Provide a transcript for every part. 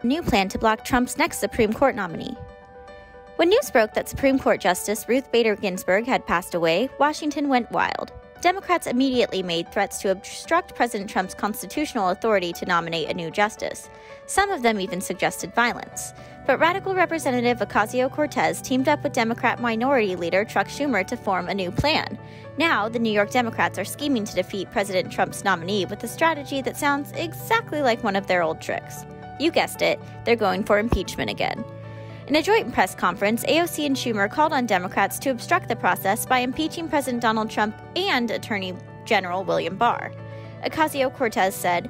a new plan to block Trump's next Supreme Court nominee. When news broke that Supreme Court Justice Ruth Bader Ginsburg had passed away, Washington went wild. Democrats immediately made threats to obstruct President Trump's constitutional authority to nominate a new justice. Some of them even suggested violence. But radical Representative Ocasio-Cortez teamed up with Democrat Minority Leader Chuck Schumer to form a new plan. Now, the New York Democrats are scheming to defeat President Trump's nominee with a strategy that sounds exactly like one of their old tricks. You guessed it, they're going for impeachment again. In a joint press conference, AOC and Schumer called on Democrats to obstruct the process by impeaching President Donald Trump and Attorney General William Barr. Ocasio-Cortez said,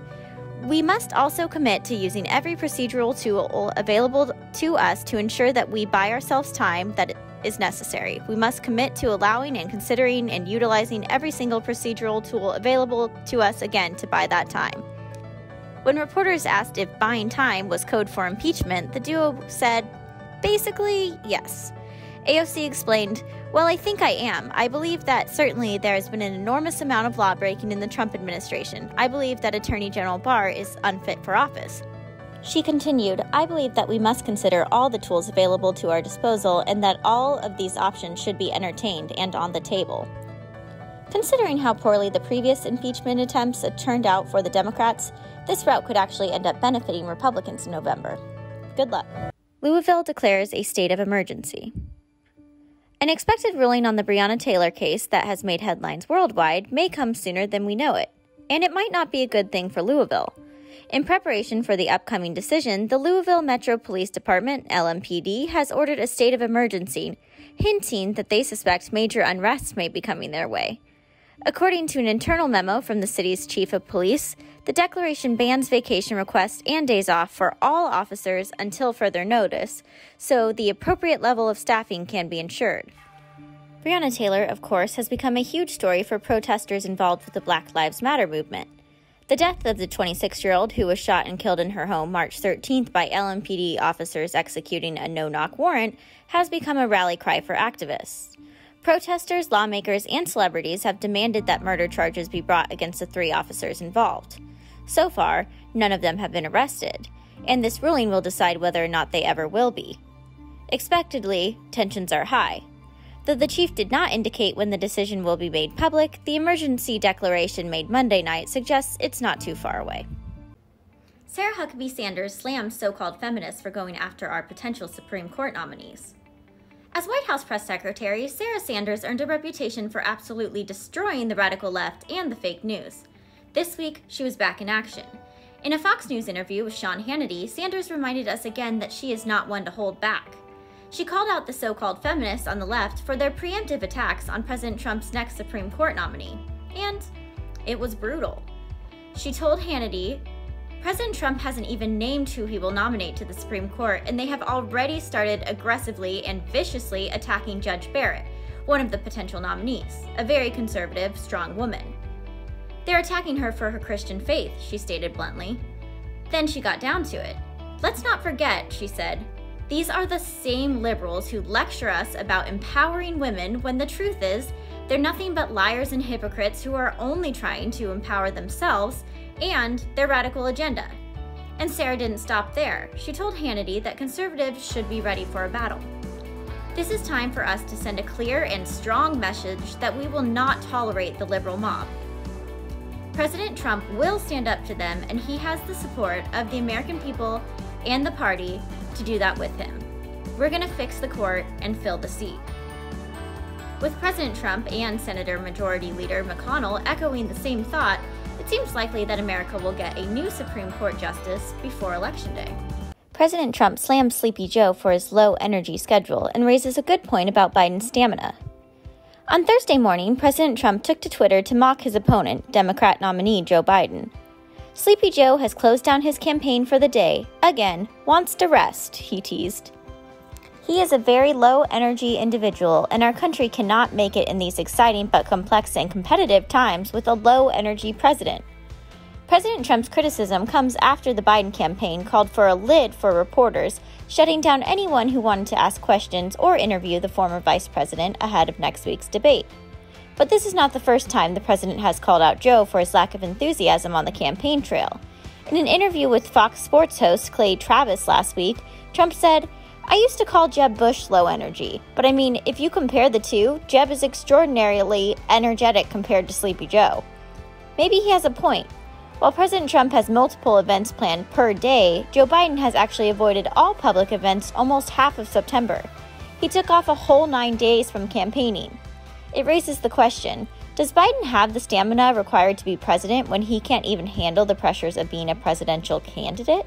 "We must also commit to using every procedural tool available to us to ensure that we buy ourselves time that is necessary. We must commit to allowing and considering and utilizing every single procedural tool available to us again to buy that time." When reporters asked if buying time was code for impeachment, the duo said, "Basically, yes." AOC explained, "Well, I think I am. I believe that certainly there has been an enormous amount of law-breaking in the Trump administration. I believe that Attorney General Barr is unfit for office." She continued, "I believe that we must consider all the tools available to our disposal and that all of these options should be entertained and on the table." Considering how poorly the previous impeachment attempts had turned out for the Democrats, this route could actually end up benefiting Republicans in November. Good luck. Louisville declares a state of emergency. An expected ruling on the Breonna Taylor case that has made headlines worldwide may come sooner than we know it, and it might not be a good thing for Louisville. In preparation for the upcoming decision, the Louisville Metro Police Department, LMPD, has ordered a state of emergency, hinting that they suspect major unrest may be coming their way. According to an internal memo from the city's chief of police, the declaration bans vacation requests and days off for all officers until further notice, so the appropriate level of staffing can be ensured. Breonna Taylor, of course, has become a huge story for protesters involved with the Black Lives Matter movement. The death of the 26-year-old who was shot and killed in her home March 13th by LMPD officers executing a no-knock warrant has become a rally cry for activists. Protesters, lawmakers, and celebrities have demanded that murder charges be brought against the 3 officers involved. So far, none of them have been arrested, and this ruling will decide whether or not they ever will be. Expectedly, tensions are high. Though the chief did not indicate when the decision will be made public, the emergency declaration made Monday night suggests it's not too far away. Sarah Huckabee Sanders slams so-called feminists for going after our potential Supreme Court nominees. As White House press secretary, Sarah Sanders earned a reputation for absolutely destroying the radical left and the fake news. This week, she was back in action. In a Fox News interview with Sean Hannity, Sanders reminded us again that she is not one to hold back. She called out the so-called feminists on the left for their preemptive attacks on President Trump's next Supreme Court nominee. And it was brutal. She told Hannity, "President Trump hasn't even named who he will nominate to the Supreme Court, and they have already started aggressively and viciously attacking Judge Barrett, one of the potential nominees, a very conservative, strong woman. They're attacking her for her Christian faith," she stated bluntly. Then she got down to it. "Let's not forget," she said, "these are the same liberals who lecture us about empowering women when the truth is they're nothing but liars and hypocrites who are only trying to empower themselves and their radical agenda." And Sarah didn't stop there. She told Hannity that conservatives should be ready for a battle. "This is time for us to send a clear and strong message that we will not tolerate the liberal mob. President Trump will stand up to them, and he has the support of the American people and the party to do that with him. We're going to fix the court and fill the seat." With President Trump and Senator Majority Leader McConnell echoing the same thought, it seems likely that America will get a new Supreme Court justice before Election Day. President Trump slams Sleepy Joe for his low-energy schedule and raises a good point about Biden's stamina. On Thursday morning, President Trump took to Twitter to mock his opponent, Democrat nominee Joe Biden. "Sleepy Joe has closed down his campaign for the day. Again, wants to rest," he teased. "He is a very low-energy individual, and our country cannot make it in these exciting but complex and competitive times with a low-energy president." President Trump's criticism comes after the Biden campaign called for a lid for reporters, shutting down anyone who wanted to ask questions or interview the former vice president ahead of next week's debate. But this is not the first time the president has called out Joe for his lack of enthusiasm on the campaign trail. In an interview with Fox Sports host Clay Travis last week, Trump said, "I used to call Jeb Bush low energy, but I mean, if you compare the two, Jeb is extraordinarily energetic compared to Sleepy Joe." Maybe he has a point. While President Trump has multiple events planned per day, Joe Biden has actually avoided all public events almost half of September. He took off a whole 9 days from campaigning. It raises the question, does Biden have the stamina required to be president when he can't even handle the pressures of being a presidential candidate?